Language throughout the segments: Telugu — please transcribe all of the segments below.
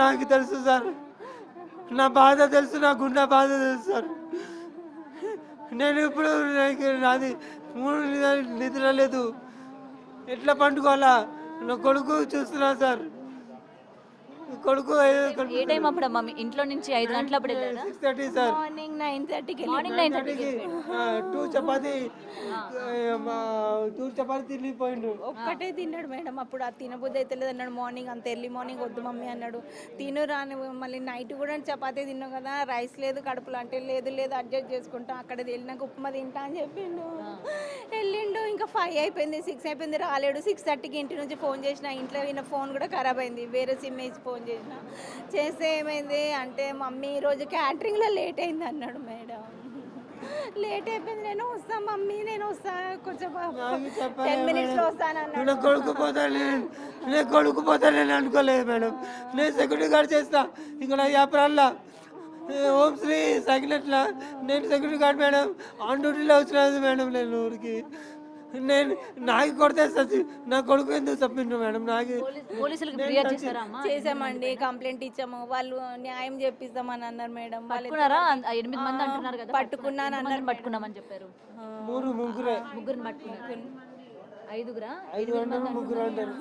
నాకు తెలుసు సార్, నా బాధ తెలుసు, నా గుండె బాధ తెలుసు సార్. నేను ఇప్పుడు నాది 3 నిద్ర లేదు, ఎట్లా పండుకోవాలా? నా కొడుకు చూస్తున్నా సార్, కొడుకు ఏ టైం అప్పుడు అమ్మా మీ ఇంట్లో నుంచి 5 గంటలప్పుడు వెళ్ళారా? 6:30 సార్. మార్నింగ్ 9:30కి మార్నింగ్ 9:30కి 2 చపాతి 2 చపాతి తినిపోయిండు. ఒక్కటే తిన్నాడు మేడం. అప్పుడు అది తినబుద్ధి అయితే లేదు అన్నాడు. మార్నింగ్ అంత ఎర్లీ మార్నింగ్ వద్దు మమ్మీ అన్నాడు. తిను రాని మళ్ళీ నైట్ కూడా చపాతీ తిన్నావు కదా, రైస్ లేదు కడుపులో అంటే లేదు లేదు అడ్జస్ట్ చేసుకుంటాం, అక్కడ వెళ్ళినాక ఉప్మా తింటా అని చెప్పిండు. వెళ్ళిండు. ఇంకా 5 అయిపోయింది, 6 అయిపోయింది, రాలేడు. 6:30కి ఇంటి నుంచి ఫోన్ చేసిన, ఇంట్లో ఈయన ఫోన్ కూడా ఖరాబ్ అయింది, వేరే సిమ్ వేసి ఫోన్ చేస్తే ఏమైంది అంటే మమ్మీ ఈరోజు క్యాటరింగ్లో లేట్ అయింది అన్నాడు మేడం. లేట్ అయిపోయింది, నేను వస్తా మమ్మీ, నేను వస్తా, కొంచెం 10 మినిట్స్లో వస్తాను అన్నాడు. కొడుకు పోతానని అనుకోలేదు మేడం. నేను సెక్యూరిటీ గార్డ్ చేస్తా ఇక్కడ వ్యాపారాల్లో, ఓం శ్రీ సైకినట్లా. నేను సెక్యూరిటీ గార్డ్ మేడం, ఆన్ డ్యూటీలో వచ్చినది మేడం. నేను ఊరికి నేను నాకు కొడితే సచ్చి నా కొడుకు ఎందుకు చెప్పిండ్రు మేడం? నాకు పోలీసులకు ఫిర్యాదు చేశారా అమ్మా? చేసామండి, కంప్లైంట్ ఇచ్చాము. వాళ్ళు న్యాయం చేపిస్తామని అన్నారు మేడం. పట్టుకున్నారా? 8 మంది అంటున్నారు కదా, పట్టుకున్నాను అన్నారు. పట్టుకున్నామని చెప్పారు. ముగ్గురిని పట్టుకున్నారు. 5గురా? 5 అంటారు.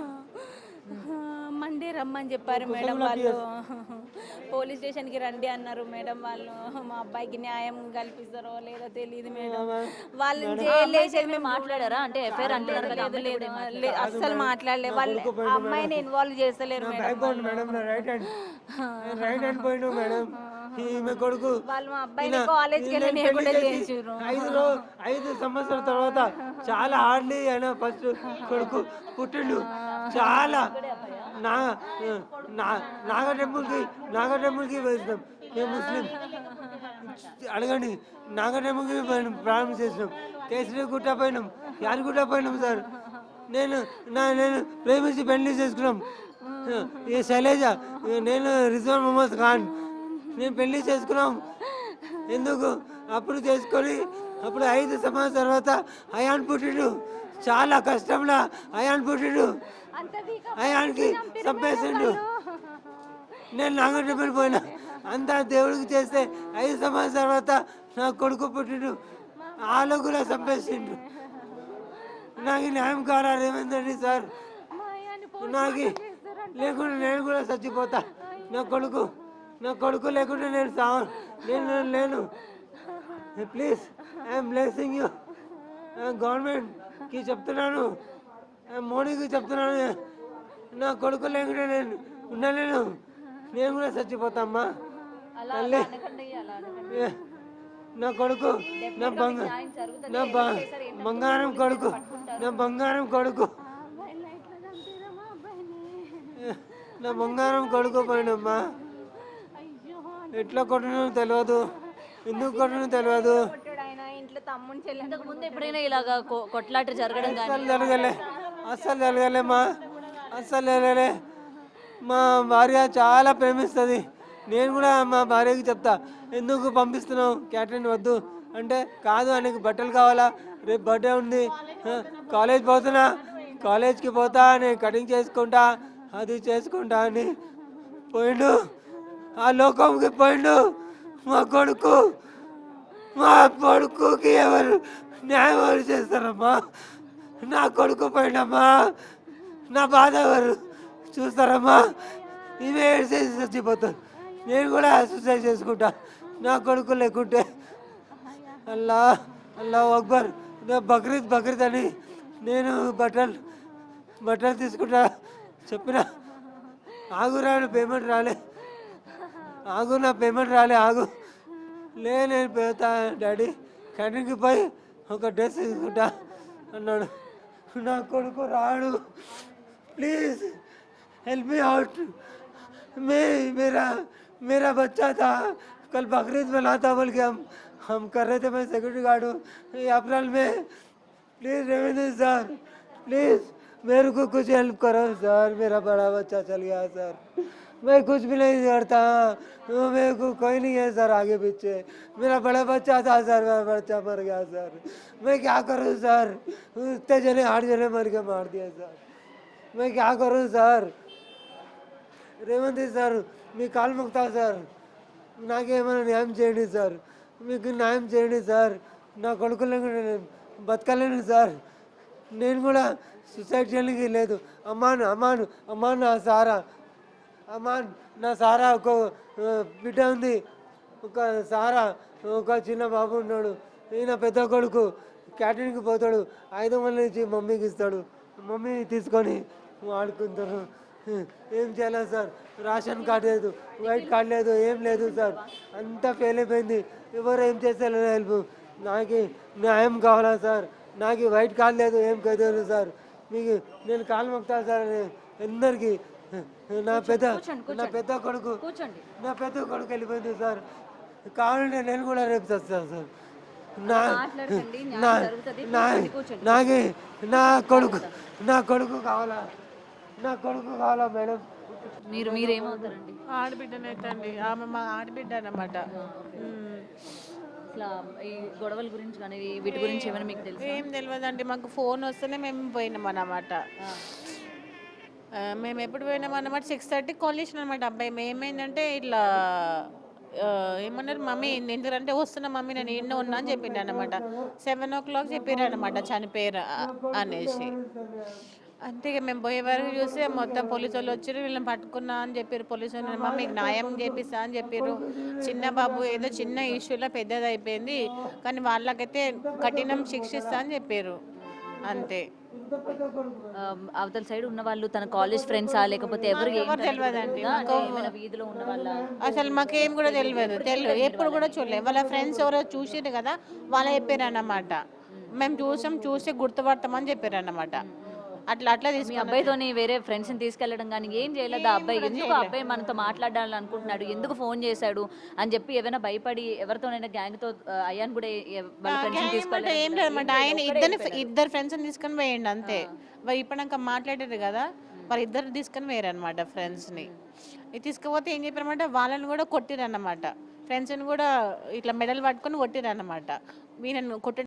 మండే రమ్మని చెప్పారు మేడం వాళ్ళు. పోలీస్ స్టేషన్కి రండి అన్నారు మేడం వాళ్ళు. మా అబ్బాయికి న్యాయం కల్పిస్తారో లేదో తెలియదు మేడం. వాళ్ళు జైలు మాట్లాడారా? అంటే ఎఫ్ఐఆర్ అంటున్నారు కదా. లేదు, అస్సలు మాట్లాడలేదు. వాళ్ళు అమ్మాయిని ఇన్వాల్వ్ చేస్తలేరు మేడం. రైట్ హ్యాండ్ పోయిండు మేడం. ఈమె కొడుకు వాళ్ళు మా అబ్బాయిని కాలేజ్కి వెళ్ళి 5 సంవత్సరాల తర్వాత చాలా హార్డ్లీ అయినా ఫస్ట్ కొడుకు పుట్టిండు. చాలా నాగ టెంపుల్కి వేసినాం మేము ముస్లిం. అడగండి, నాగ టెంపుల్కి ప్రారంభం చేసినాం, కేసరి గుట్ట పోయినాం, యాదగిరిగుట్ట పోయినాం సార్. నేను ప్రేమించి పెళ్లి చేసుకున్నాం. ఈ శైలజ, నేను రిజ్వాన్ మొహమ్మద్ ఖాన్, నేను పెళ్లి చేసుకున్నాం. ఎందుకు అప్పుడు చేసుకొని అప్పుడు 5 సంవత్సరాల తర్వాత అయాన్ పుట్టిండు. చాలా కష్టంలో అయాన్ పుట్టిండు. అయాన్కి చంపేసిండు. నేను నాగటెంపుల్ పోయినా, అంతా దేవుడికి చేస్తే 5 సంవత్సరాల తర్వాత నా కొడుకు పుట్టిండు. వాళ్ళు కూడా చంపేసిండు. నాకు న్యాయం కావాలి. ఏమైందండి సార్? నాకు లేకుండా నేను కూడా చచ్చిపోతా. నా కొడుకు లేకుండా నేను లేను. Please, I'm blessing you. గవర్నమెంట్కి చెప్తున్నాను, మోడీకి చెప్తున్నాను, నా కొడుకు లేకుండా నేను ఉండలేను. నేను కూడా చచ్చిపోతామ్మా తల్లి. నా కొడుకు నా బంగారం కొడుకు, నా బంగారం కొడుకు, నా బంగారం కొడుకు పోయినమ్మా. ఎట్లా కొట్టినో తెలియదు, ఎందుకు కొట్టినో తెలియదు. ఇంట్లో తమ్ముని చెల్లి ఇంతకు ముందు ఎప్పుడైనా ఇలాగా కొట్లాట జరగడం అస్సలు జరగలేమ్మా, అస్సలు జరగలే. మా భార్య చాలా ప్రేమిస్తుంది. నేను కూడా మా భార్యకి చెప్తా, ఎందుకు పంపిస్తున్నావు క్యాటరింగ్ వద్దు అంటే, కాదు ఆయనకి బట్టలు కావాలా, రేపు బర్త్డే ఉంది, కాలేజ్ పోతున్నా, కాలేజ్కి పోతా, నేను కటింగ్ చేసుకుంటా, అది చేసుకుంటా అని పోయిండు. ఆ లోకంకి పోయిండు మా కొడుకుకి ఎవరు న్యాయం ఎవరు చేస్తారమ్మా? నా కొడుకు పోయినమ్మా, నా బాధ ఎవరు చూస్తారమ్మా? ఇవే ఏడ్చేసి చచ్చిపోతారు. నేను కూడా సూసైడ్ చేసుకుంటా నా కొడుకు లేకుంటే. అల్లా అక్బర్. నా బక్రీద్ అని నేను బట్టలు తీసుకుంటా చెప్పిన, ఆగురా, పేమెంట్ రాలే, నా పేమెంట్ రాలే, ఆగు. నేను పోతా డాడీ, క్యాటరింగ్కి పోయి ఒక డ్రెస్ తీసుకుంటా అన్నాడు. నా కొడుకు రాడు. Please help me out. मेरा बच्चा था, कल बकरीद मना था, बोल के हम कर रहे थे. मैं सिक्योरिटी गार्ड हूँ अप्रैल में. प्लीज़ रेवेन्यू सर, प्लीज़ मेरे को कुछ हेल्प करो सर. मेरा बड़ा बच्चा चल गया सर, मैं कुछ भी नहीं करता, मेरे को कोई नहीं है सर आगे पीछे. मेरा बड़ा बच्चा था सर, मेरा बच्चा मर गया सर. मैं क्या करूँ सर? इतने जने 8 जने मर के मार दिया सर. मैं क्या करूँ सर? రేవంత్ రెడ్డి సార్ మీ కాలు మొక్తా సార్, నాకేమైనా న్యాయం చేయండి సార్, మీకు న్యాయం చేయండి సార్. నా కొడుకులను నేను బతకలేను సార్. నేను కూడా సూసైడ్ చేయడానికి లేదు. అమ్మాన్ నా సారా, అమ్మాన్ నా సారా ఒక బిడ్డ ఉంది, ఒక సారా ఒక చిన్న బాబు ఉన్నాడు. ఈయన పెద్ద కొడుకు క్యాటరింగ్కి పోతాడు, 500 నుంచి మమ్మీకి ఇస్తాడు, మమ్మీ తీసుకొని ఆడుకుంటారు. ఏం చేయాలి సార్? రేషన్ కార్డు లేదు, వైట్ కార్డు లేదు, ఏం లేదు సార్. అంతా ఫెయిల్ అయిపోయింది. ఎవరు ఏం చేస్తారు హెల్ప్? నాకు న్యాయం కావాలా సార్? నాకు వైట్ కార్డు లేదు, ఏం కదలేదు సార్. మీకు నేను కాలు మొక్తాను సార్ అందరికీ. నా పెద్ద కొడుకు కూర్చోండి. వెళ్ళిపోయింది సార్. కావాలంటే నేను కూడా రేపు వస్తాను సార్. మాట్లాడకండి, న్యాయం జరుగుతుంది. కూర్చోండి. నాకే నా కొడుకు కావాలా మేడం. మీరేమవుతారండి? ఆడబిడ్డనైతే ఆమె మా ఆడబిడ్డ అన్నమాట. ఇట్లా ఈ గొడవల గురించి కానీ వీటి గురించి ఏమైనా మీకు తెలుసు? ఏం తెలియదండి, మాకు ఫోన్ వస్తేనే మేము పోయినాం అన్నమాట. మేము ఎప్పుడు పోయినాం అన్నమాట 6:30 కాల్ చేసిన అనమాట అబ్బాయి. ఏమైందంటే ఇట్లా ఏమన్నారు, మమ్మీ ఎందుకంటే వస్తున్నా మమ్మీ నేను ఎన్నో ఉన్నా అని చెప్పిండు అనమాట. 7 o'clock చెప్పారు అనమాట చనిపోయారు అనేసి. అంతే మేము పోయే వరకు చూస్తే మొత్తం పోలీసు వాళ్ళు వచ్చారు, వీళ్ళని పట్టుకున్నా అని చెప్పారు పోలీసు వాళ్ళు. మమ్మీ న్యాయం చేపిస్తా అని చెప్పారు. చిన్న బాబు ఏదో చిన్న ఇష్యూలో పెద్దది అయిపోయింది, కానీ వాళ్ళకైతే కఠినం శిక్షిస్తా అని చెప్పారు అంతే. అవతల సైడ్ ఉన్న వాళ్ళు తన కాలేజ్ ఫ్రెండ్సా లేకపోతే ఎవరు తెలియదండి, వీధిలో ఉన్న వాళ్ళ? అసలు మాకేం కూడా తెలియదు, ఎప్పుడు కూడా చూడలేదు. వాళ్ళ ఫ్రెండ్స్ ఎవరో చూసారు కదా, వాళ్ళు చెప్పారు అన్నమాట. మేము చూసి గుర్తుపడతామని చెప్పారు అన్నమాట. అట్లా మీ అబ్బాయితోని వేరే ఫ్రెండ్స్ని తీసుకెళ్ళడం కానీ ఏం చేయలేదు? ఆ అబ్బాయి ఎందుకు ఆ అబ్బాయి మనతో మాట్లాడాలని అనుకుంటున్నాడు, ఎందుకు ఫోన్ చేశాడు అని చెప్పి ఏమైనా భయపడి ఎవరితోనైనా గ్యాంగ్తో అయ్యాను కూడా వాళ్ళ ఫ్రెండ్స్ని తీసుకెళ్ళి? ఏం లేదన్నమాట, ఆయన ఇద్దరు ఫ్రెండ్స్ని తీసుకొని పోయండి అంతే. వాళ్ళు ఇప్పుడు మాట్లాడారు కదా, వాళ్ళు ఇద్దరు తీసుకొని పోయారు అనమాట ఫ్రెండ్స్ని. తీసుకుపోతే ఏం చెప్పారన్నమాట, వాళ్ళని కూడా కొట్టిరన్నమాట. ఫ్రెండ్స్ని కూడా ఇట్లా మెడల్ పట్టుకొని కొట్టిరన్నమాట. వీళ్ళని కొట్ట